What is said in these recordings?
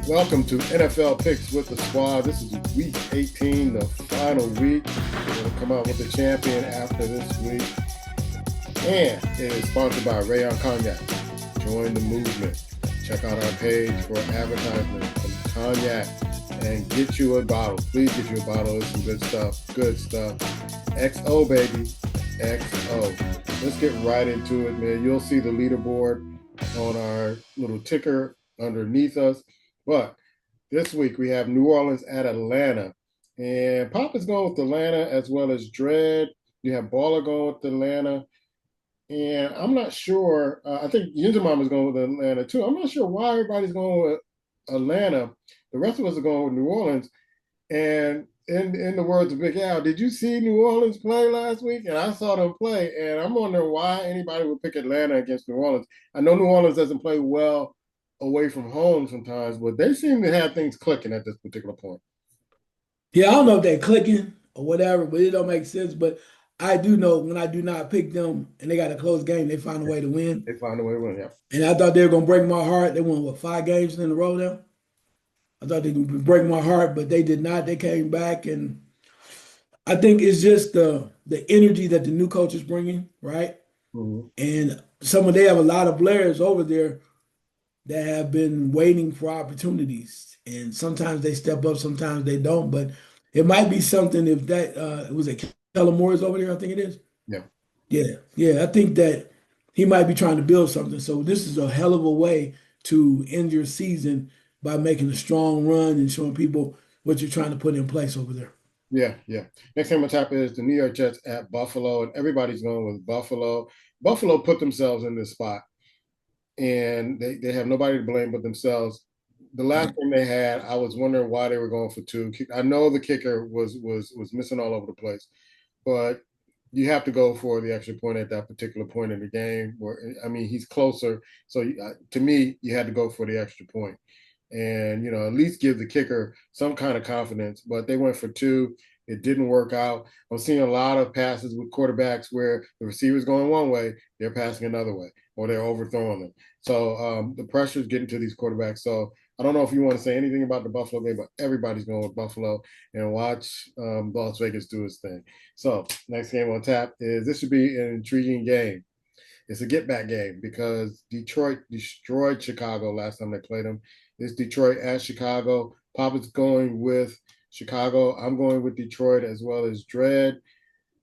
Welcome to NFL Picks with the Squad. This is week 18, the final week. We're going to come out with the champion after this week. And it is sponsored by Rayon Cognac. Join the movement. Check out our page for advertisement from Cognac and get you a bottle. Please get you a bottle. It's some good stuff. Good stuff. XO, baby. XO. Let's get right into it, man. You'll see the leaderboard on our little ticker underneath us. But this week we have New Orleans at Atlanta. And Pop is going with Atlanta as well as Dread. You have Baller going with Atlanta. And I'm not sure. I think Yunzermom is going with Atlanta too. I'm not sure why everybody's going with Atlanta. The rest of us are going with New Orleans. And in the words of Big Al, did you see New Orleans play last week? And I saw them play. And I'm wondering why anybody would pick Atlanta against New Orleans. I know New Orleans doesn't play well away from home sometimes, but they seem to have things clicking at this particular point. Yeah, I don't know if they're clicking or whatever, but it don't make sense. But I do know when I do not pick them and they got a close game, they find a way to win. They find a way to win, yeah. And I thought they were gonna break my heart. They won what 5 games in a row now. I thought they would break my heart, but they did not. They came back, and I think it's just the energy that the new coach is bringing, right? Mm-hmm. And they have a lot of players over there that have been waiting for opportunities. And sometimes they step up, sometimes they don't. But it might be something if that was it Kellen Moore is over there, I think it is. Yeah. Yeah. I think that he might be trying to build something. So this is a hell of a way to end your season by making a strong run and showing people what you're trying to put in place over there. Yeah. Next game on tap is the New York Jets at Buffalo, and everybody's going with Buffalo. Buffalo put themselves in this spot, and they have nobody to blame but themselves. The last game they had, I was wondering why they were going for two. I know the kicker was missing all over the place, but you have to go for the extra point at that particular point in the game. Where I mean, he's closer, so to me, you had to go for the extra point, and at least give the kicker some kind of confidence. But they went for two. It didn't work out. I'm seeing a lot of passes with quarterbacks where the receiver's going one way, they're passing another way, or they're overthrowing them. So the pressure is getting to these quarterbacks. So I don't know if you want to say anything about the Buffalo game, but everybody's going with Buffalo, and watch Las Vegas do its thing. So next game on tap is this should be an intriguing game. It's a get back game because Detroit destroyed Chicago last time they played them. It's Detroit at Chicago. Papa's going with Chicago. I'm going with Detroit as well as Dread,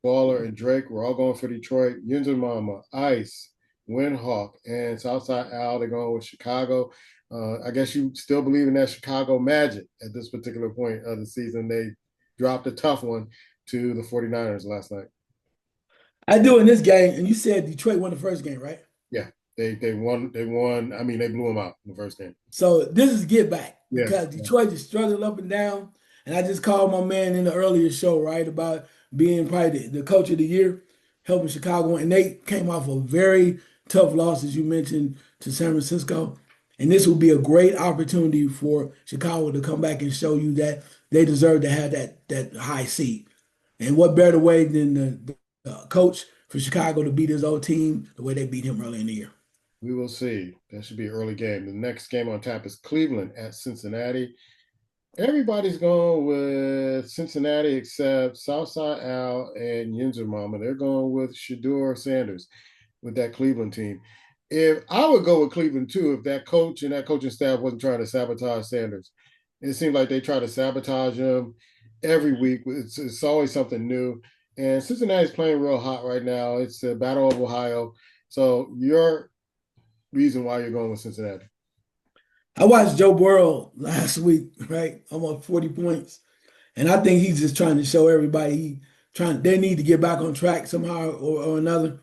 Baller, and Drake. We're all going for Detroit. Yunzer Mama, Ice, Windhawk, and Southside Al, they're going with Chicago. I guess you still believe in that Chicago magic at this particular point of the season. They dropped a tough one to the 49ers last night. I do in this game, and you said Detroit won the first game, right? Yeah, they won. They won. I mean, they blew them out in the first game. So this is get back Yeah. because Detroit is struggling up and down. And I just called my man in the earlier show, right, about being probably the coach of the year, helping Chicago. And they came off a very tough loss, as you mentioned, to San Francisco. And this will be a great opportunity for Chicago to come back and show you that they deserve to have that high seed. And what better way than the coach for Chicago to beat his old team the way they beat him early in the year? We will see. That should be an early game. The next game on tap is Cleveland at Cincinnati. Everybody's going with Cincinnati except Southside Al and Yinzer Mama. They're going with Shedeur Sanders with that Cleveland team. If I would go with Cleveland too, if that coach and that coaching staff wasn't trying to sabotage Sanders. It seems like they try to sabotage him every week. It's always something new. And Cincinnati's playing real hot right now. It's the Battle of Ohio. So your reason why you're going with Cincinnati. I watched Joe Burrow last week, right? Almost 40 points. And I think he's just trying to show everybody they need to get back on track somehow or another.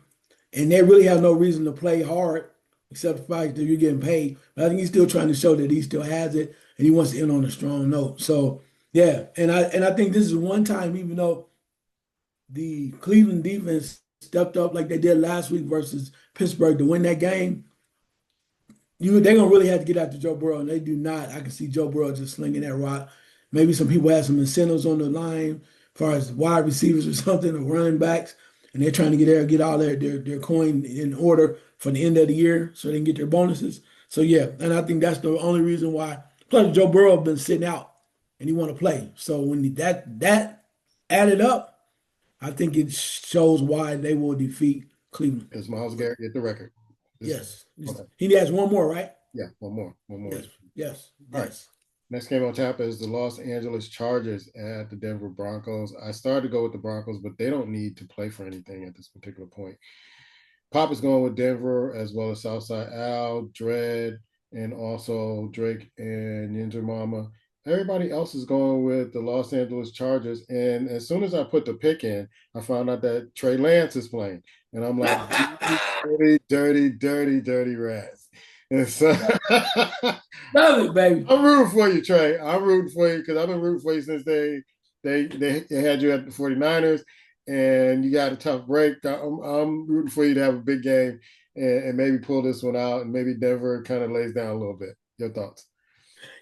And they really have no reason to play hard except the fact that you're getting paid. But I think he's still trying to show that he still has it and he wants to end on a strong note. So yeah, and I think this is one time, even though the Cleveland defense stepped up like they did last week versus Pittsburgh to win that game. They're gonna really have to get after Joe Burrow, and they do not. I can see Joe Burrow just slinging that rock. Maybe some people have some incentives on the line, as far as wide receivers or something, or running backs, and they're trying to get all their coin in order for the end of the year so they can get their bonuses. So yeah, and I think that's the only reason why Plus, Joe Burrow been sitting out and he want to play. So when that added up, I think it shows why they will defeat Cleveland. Does Miles Garrett get the record? Yes. Okay. He has one more, right? Yeah, one more. One more. Yes. Yes. All right. Yes. Next game on tap is the Los Angeles Chargers at the Denver Broncos. I started to go with the Broncos, but they don't need to play for anything at this particular point. Pop is going with Denver, as well as Southside Al, Dredd, and also Drake and Ninja Mama. Everybody else is going with the Los Angeles Chargers. And as soon as I put the pick in, I found out that Trey Lance is playing. And I'm like, dirty, dirty, dirty, dirty rats. And so Love it, baby. I'm rooting for you, Trey. I'm rooting for you because I've been rooting for you since they had you at the 49ers and you got a tough break. I'm rooting for you to have a big game and maybe pull this one out and maybe Denver kind of lays down a little bit. Your thoughts?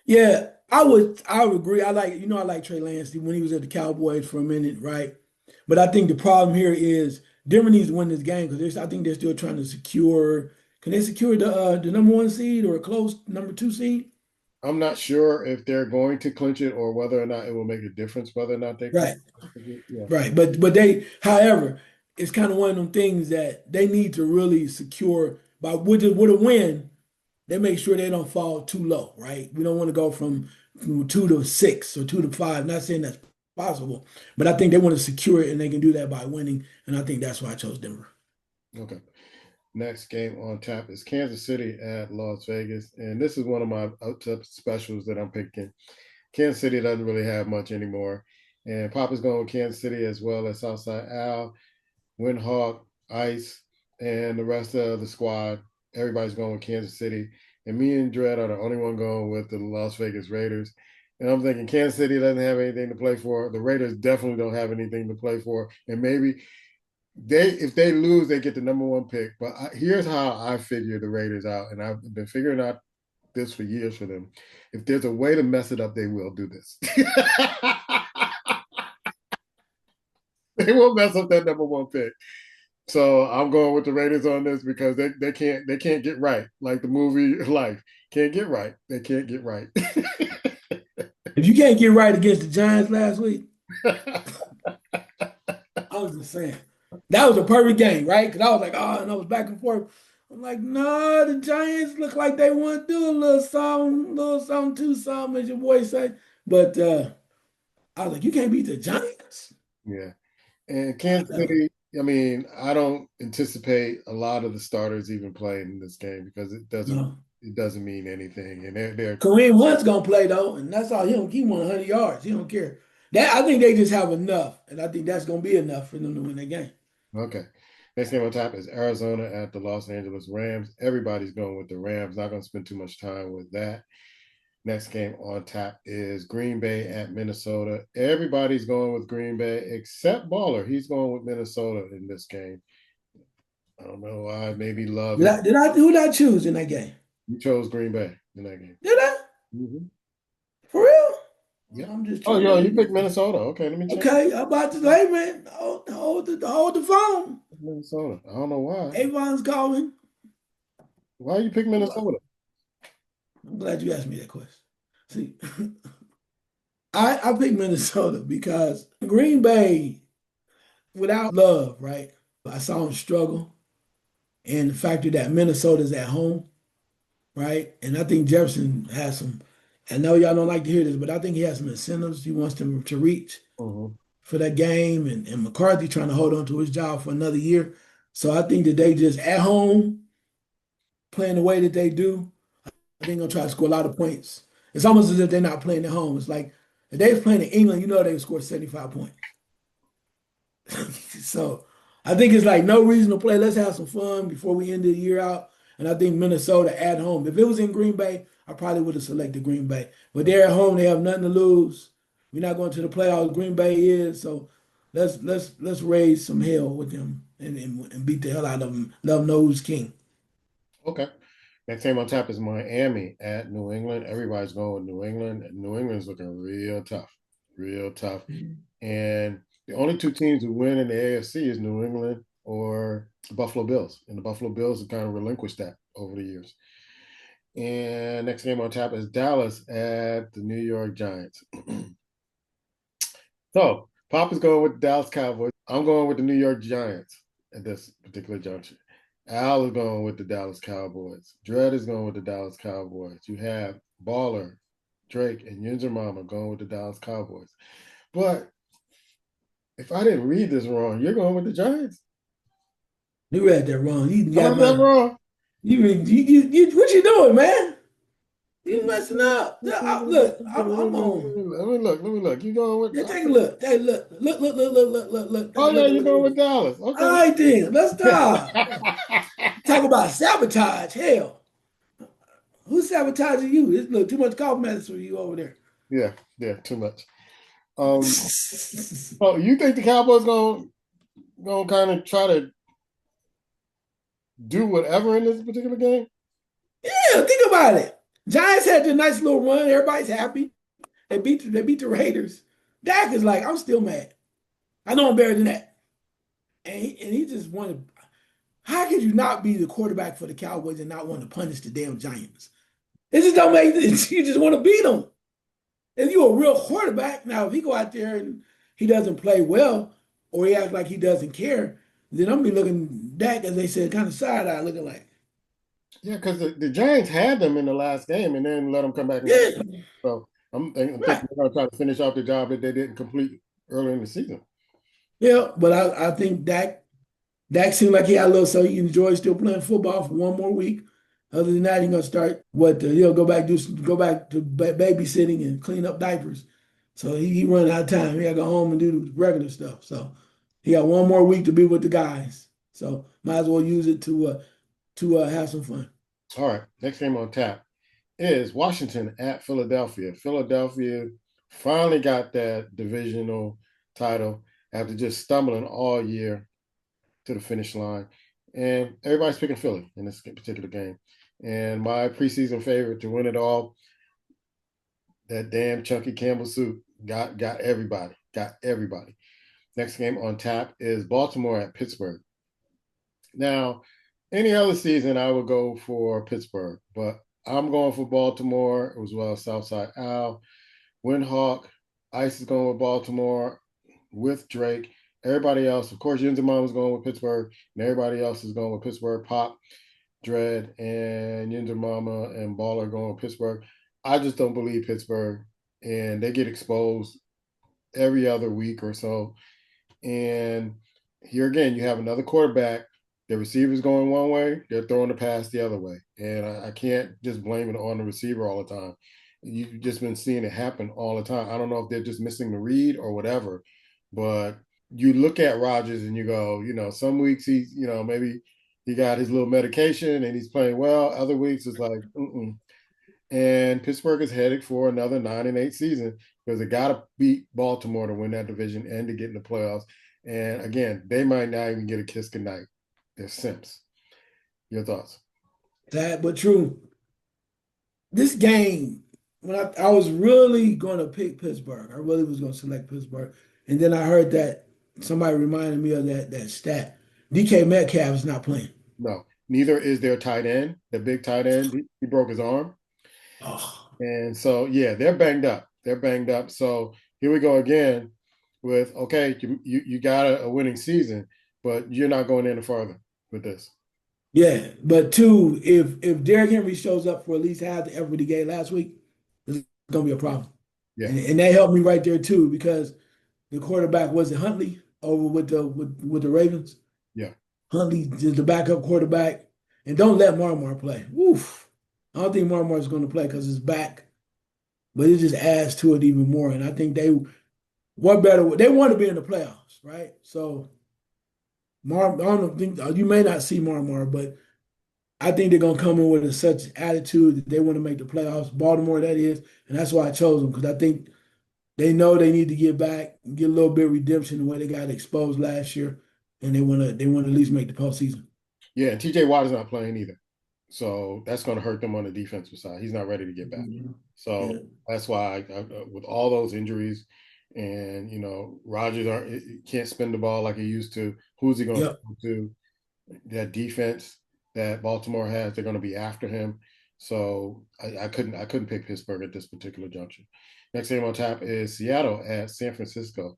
Yeah, I would agree. I like Trey Lance when he was at the Cowboys for a minute, right? But I think the problem here is Denver needs to win this game because I think they're still trying to secure. Can they secure the number one seed or a close number two seed? I'm not sure if they're going to clinch it or whether or not it will make a difference whether or not they clinch Right, it. Yeah. right. But however, it's kind of one of them things that they need to really secure by with a win. They make sure they don't fall too low, right? We don't want to go from 2 to 6 or 2 to 5. Not saying that's possible, but I think they want to secure it and they can do that by winning. And I think that's why I chose Denver. Okay. Next game on tap is Kansas City at Las Vegas. And this is one of my up specials that I'm picking. Kansas City doesn't really have much anymore. And Pop is going with Kansas City as well as Southside Al, Windhawk, Ice, and the rest of the squad. Everybody's going with Kansas City. And me and Dredd are the only one going with the Las Vegas Raiders. And I'm thinking Kansas City doesn't have anything to play for. The Raiders definitely don't have anything to play for. And maybe if they lose, they get the number one pick. But here's how I figure the Raiders out. And I've been figuring out this for years for them. If there's a way to mess it up, they will do this. They will mess up that number one pick. So I'm going with the Raiders on this because they can't get right. Like the movie Life. Can't get right. They can't get right. If you can't get right against the Giants last week, I was just saying. That was a perfect game, right? Because I was like, oh, and I was back and forth. I'm like, no, the Giants look like they want to do a little something, too, something, as your boy say. But I was like, you can't beat the Giants. Yeah. And Kansas City, I mean, I don't anticipate a lot of the starters even playing in this game because it doesn't mean anything. And they're Kareem Hunt's gonna play though, and that's all. He want 100 yards. He don't care. That I think they just have enough, and I think that's gonna be enough for them to win that game. okay. Next game on top is Arizona at the Los Angeles Rams. Everybody's going with the Rams. Not going to spend too much time with that. Next game on tap is Green Bay at Minnesota. Everybody's going with Green Bay except Baller. He's going with Minnesota in this game. I don't know why. Maybe love. Who did I choose in that game? You chose Green Bay in that game. Did I? Mm-hmm. For real? Yeah. I'm just. Oh, yo, you picked Minnesota. Okay, let me check. Okay, I'm about to say, man, hold the phone. Minnesota. I don't know why. Avon's calling. Why you pick Minnesota? I'm glad you asked me that question. See, I picked Minnesota because Green Bay, without love, right? I saw him struggle, and the factor that Minnesota's at home, right? And I think Jefferson has some. I know y'all don't like to hear this, but I think he has some incentives he wants them to reach for that game, and McCarthy trying to hold on to his job for another year. So I think that they just at home playing the way that they do. I think they're gonna try to score a lot of points. It's almost as if they're not playing at home. It's like if they was playing in England, they would score 75 points. So I think it's like no reason to play. Let's have some fun before we end the year out. And I think Minnesota at home. If it was in Green Bay, I probably would have selected Green Bay. But they're at home, they have nothing to lose. We're not going to the playoffs. Green Bay is. So let's raise some hell with them and beat the hell out of them. Let them know who's king. Okay. Next game on tap is Miami at New England. Everybody's going with New England. And New England's looking real tough. Real tough. And the only two teams who win in the AFC is New England or the Buffalo Bills. And the Buffalo Bills have kind of relinquished that over the years. And next game on tap is Dallas at the New York Giants. So Pop is going with the Dallas Cowboys. I'm going with the New York Giants at this particular juncture. Al is going with the Dallas Cowboys. Dredd is going with the Dallas Cowboys. You have Baller, Drake, and Yunzer Mama going with the Dallas Cowboys. But if I didn't read this wrong, you're going with the Giants. You read that wrong. You Am I got that my wrong? what you doing, man? You messing up. Look, I'm on. Let me look. Let me look. You going with? Yeah, take a look. Hey, look. Oh yeah, you going with Look. Dallas? All Okay. right, then. Let's stop. Talk about sabotage. Hell, who's sabotaging you? It's look too much compliments for you over there. Yeah, yeah, too much. Oh, you think the Cowboys gonna kind of try to do whatever in this particular game? Yeah, think about it. Giants had a nice little run. Everybody's happy. They beat the Raiders. Dak is like, I'm still mad. I know I'm better than that. And he just wanted. How could you not be the quarterback for the Cowboys and not want to punish the damn Giants? It just don't make sense. You just want to beat them. If you're a real quarterback, now if he go out there and he doesn't play well or he acts like he doesn't care, then I'm gonna be looking Dak, as they said, kind of side eye, looking like, Yeah, because the Giants had them in the last game and then let them come back and yeah, so I'm thinking right. they're gonna try to finish off the job that they didn't complete early in the season. Yeah, but I think Dak seemed like he had a little so he enjoys still playing football for one more week. Other than that, he's gonna start he'll go back to babysitting and clean up diapers. So he running out of time. He gotta go home and do the regular stuff. So he got one more week to be with the guys. So might as well use it to have some fun. All right, next game on tap is Washington at Philadelphia. Philadelphia finally got that divisional title after just stumbling all year to the finish line. And everybody's picking Philly in this particular game. And my preseason favorite to win it all, that damn Chunky Campbell soup, got everybody. Got everybody. Next game on tap is Baltimore at Pittsburgh. Now, any other season, I would go for Pittsburgh, but I'm going for Baltimore as well as Southside Al. Windhawk, Ice is going with Baltimore with Drake. Everybody else, of course, Yunzerman was going with Pittsburgh, and everybody else is going with Pittsburgh. Pop, Dread, and Yunzer Mama and Ball are going with Pittsburgh. I just don't believe Pittsburgh, and they get exposed every other week or so. And here again, you have another quarterback. The receiver's going one way, they're throwing the pass the other way. And I can't just blame it on the receiver all the time. You've just been seeing it happen all the time. I don't know if they're just missing the read or whatever, but you look at Rodgers and you go, some weeks he's, maybe he got his little medication and he's playing well. Other weeks it's like, mm-mm. And Pittsburgh is headed for another 9-8 season because they got to beat Baltimore to win that division and to get in the playoffs. And again, they might not even get a kiss goodnight. They're simps. Your thoughts? Sad but true. This game, when I was really going to pick Pittsburgh, I really was going to select Pittsburgh, and then I heard that somebody reminded me of that stat. DK Metcalf is not playing. No, neither is their tight end, the big tight end. He broke his arm. Oh, And so, yeah, they're banged up. They're banged up. So here we go again with, okay, you got a winning season, but you're not going any further with this. yeah, but two, if Derrick Henry shows up for at least half the effort he gave last week, it's gonna be a problem. Yeah, And that helped me right there too because the quarterback was it Huntley over with the Ravens. yeah. Huntley is the backup quarterback, and don't let Marmar play. Woof. I don't think Marmar is going to play because his back, but it just adds to it even more. And I think they what better they want to be in the playoffs, right? So I don't think you may not see Marmar, but I think they're gonna come in with such attitude that they want to make the playoffs. Baltimore, that is, and that's why I chose them because I think they know they need to get back, and get a little bit of redemption the way they got exposed last year, and they want to at least make the postseason. Yeah, and TJ Watt is not playing either. So that's going to hurt them on the defensive side. He's not ready to get back. Yeah. So Yeah. that's why, with all those injuries, and Rodgers can't spin the ball like he used to. Who's he going to Yep. throw to? That defense that Baltimore has, they're going to be after him. So I couldn't pick Pittsburgh at this particular juncture. Next game on tap is Seattle at San Francisco.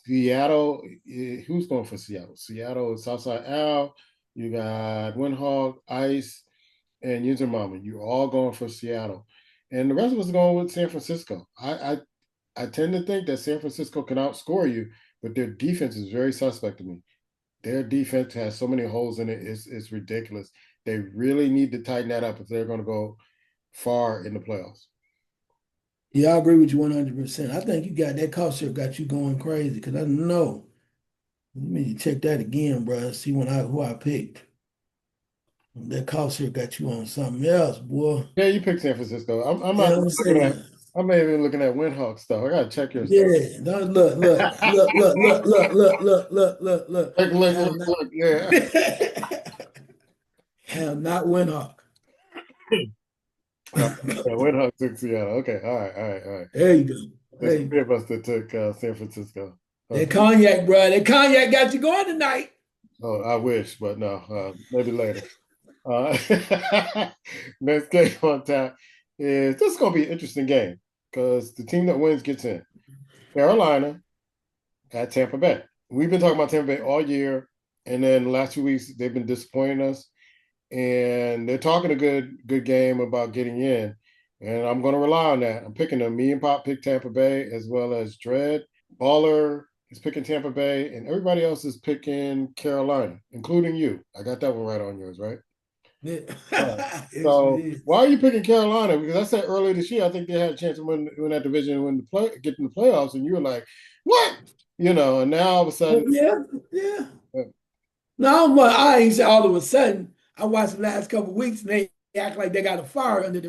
Seattle, who's going for Seattle? Seattle, Southside Al. You got Windhog, Ice, and User Mama. You're all going for Seattle, and the rest of us are going with San Francisco. I tend to think that San Francisco can outscore you, but their defense is very suspect to me. Their defense has so many holes in it; it's ridiculous. They really need to tighten that up if they're going to go far in the playoffs. Yeah, I agree with you 100%. I think you got that culture got you going crazy because I know. Let me check that again, bro. See who I picked. That culture got you on something else, boy. Yeah, you picked San Francisco. I'm You not know what I'm looking at. saying? I'm not even looking at Windhawk stuff. I gotta check your stuff. Yeah, look. Have not, Look. Yeah. have not went up. Yeah, Windhawk took Seattle. Okay, all right. There you go. There's There you three go. of us that took San Francisco. That Okay. cognac, bro. That cognac got you going tonight. Oh, I wish, but no. Maybe later. Uh, Next game on tap is this is going to be an interesting game because the team that wins gets in. Carolina at Tampa Bay. We've been talking about Tampa Bay all year, and then the last 2 weeks they've been disappointing us. And they're talking a good game about getting in, and I'm going to rely on that. I'm picking them. Me and Pop pick Tampa Bay as well as Dread. Baller is picking Tampa Bay, and everybody else is picking Carolina, including you. I got that one right on yours, right? Yeah. All right. Yes, it So is. why are you picking Carolina? Because I said earlier this year, I think they had a chance to win that division and get in the playoffs, and you were like, "What?" And now all of a Oh, sudden, yeah, yeah. uh, No, but I ain't say all of a sudden. I watched the last couple of weeks and they act like they got a fire under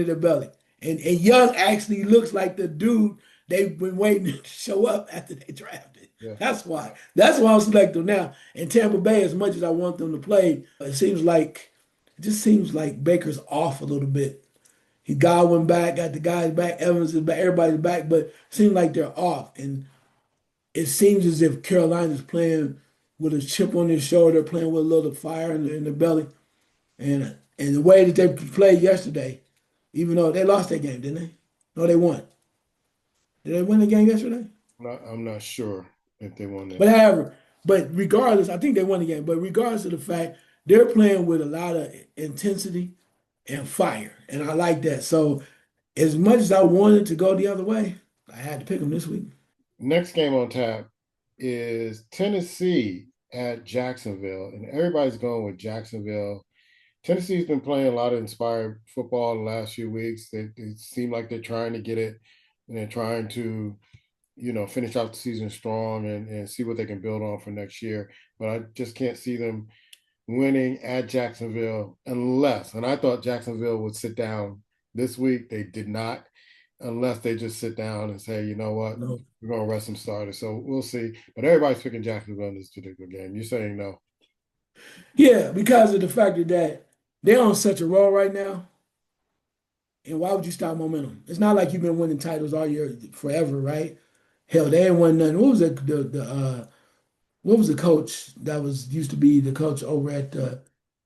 their belly. And Young actually looks like the dude they've been waiting to show up after they drafted. yeah, That's why. That's why I'm selecting them now. And Tampa Bay, as much as I want them to play, it just seems like Baker's off a little bit. He Godwin back, got the guys back, Evans is back, everybody's back, but it seems like they're off. And it seems as if Carolina's playing with a chip on their shoulder, playing with a little fire in the belly. And the way that they played yesterday, even though they lost that game, didn't they? No, they won. Did they win the game yesterday? I'm not sure if they won that. But however, but regardless, I think they won the game. But regardless of the fact, they're playing with a lot of intensity and fire, and I like that. So as much as I wanted to go the other way, I had to pick them this week. Next game on tap is Tennessee at Jacksonville, and everybody's going with Jacksonville. Tennessee's been playing a lot of inspired football the last few weeks. They seem like they're trying to get it, and they're trying to, finish out the season strong and see what they can build on for next year. But I just can't see them winning at Jacksonville unless, and I thought Jacksonville would sit down this week. They did not, unless they just sit down and say, you know what, No. we're going to rest some starters. So we'll see. But everybody's picking Jacksonville in this particular game. You're saying no. Yeah, because of the fact that they're on such a roll right now. And why would you stop momentum? It's not like you've been winning titles all year forever, right? Hell, they ain't won nothing. What was what was the coach that was used to be the coach over at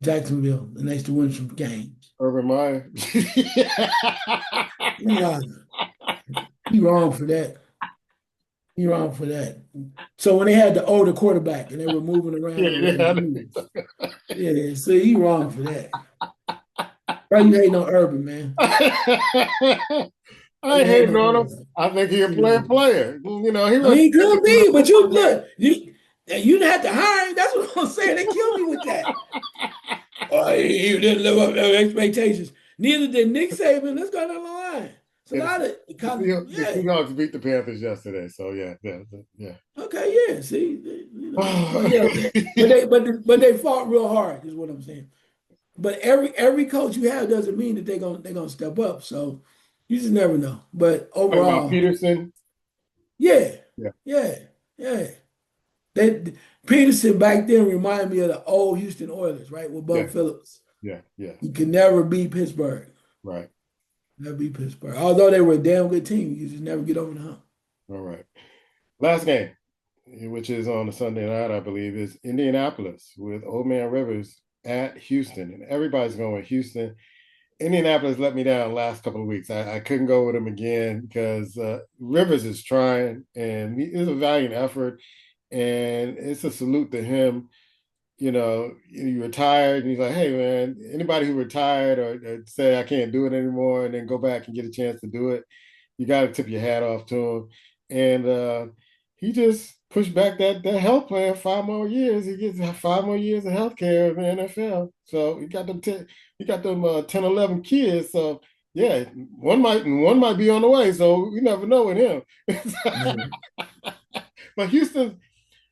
Jacksonville and they used to win some games? Urban Meyer. Nah, he wrong for that. He wrong for that. So when they had the older quarterback and they were moving around and moves, yeah, so he wrong for that. Why you hating on Urban, man? I You ain't hating hating on on him. Urban. I think he a player. He I mean, was. he could be, but you look, you didn't have to hire him. That's what I'm saying. They killed me with that. Oh, he didn't live up to expectations. Neither did Nick Saban. Let's go down the line. It's a Yeah, lot of the yeah. Seahawks beat the Panthers yesterday, so yeah. Okay, yeah. See, but yeah, but they fought real hard. Is what I'm saying. But every coach you have doesn't mean that they're gonna step up. So you just never know. But Talking about overall, Peterson. yeah, Yeah, yeah, yeah. They Peterson back then reminded me of the old Houston Oilers, right? With yeah, Bum Phillips. yeah. You could never beat Pittsburgh. Right. Never beat Pittsburgh. Although they were a damn good team, you just never get over the hump. All right. Last game, which is on a Sunday night, I believe, is Indianapolis with Old Man Rivers at Houston, and everybody's going with Houston. Indianapolis let me down last couple of weeks. I couldn't go with them again because Rivers is trying, and it's a valiant effort, and it's a salute to him. You know, you retired, and he's like, "Hey, man, anybody who retired or say I can't do it anymore, and then go back and get a chance to do it, you got to tip your hat off to him." And he just pushed back that health plan 5 more years. He gets 5 more years of health care in the NFL. So he got them 10, 11 kids. So yeah, one might be on the way. So you never know with him. But Houston,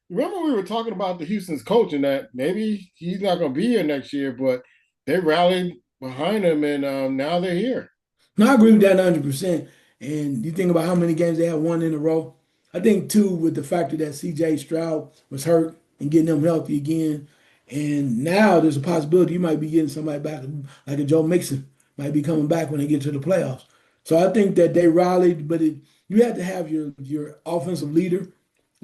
remember we were talking about the Houston's coach and that maybe he's not going to be here next year, but they rallied behind him, and now they're here. No, I agree with that 100%. And you think about how many games they have won in a row. I think too with the factor that C.J. Stroud was hurt and getting him healthy again, and now there's a possibility you might be getting somebody back like a Joe Mixon might be coming back when they get to the playoffs. So I think that they rallied, but you had to have your offensive leader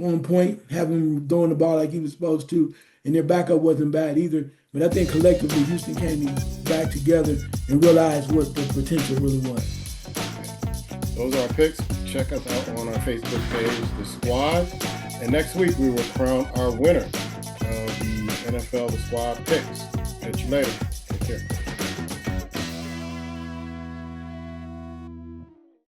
on point, have him throwing the ball like he was supposed to, and their backup wasn't bad either. But I think collectively Houston came back together and realized what the potential really was. Those are our picks. Check us out on our Facebook page, The Squad. And next week we will crown our winner of the NFL The Squad picks. Catch you later. Take care.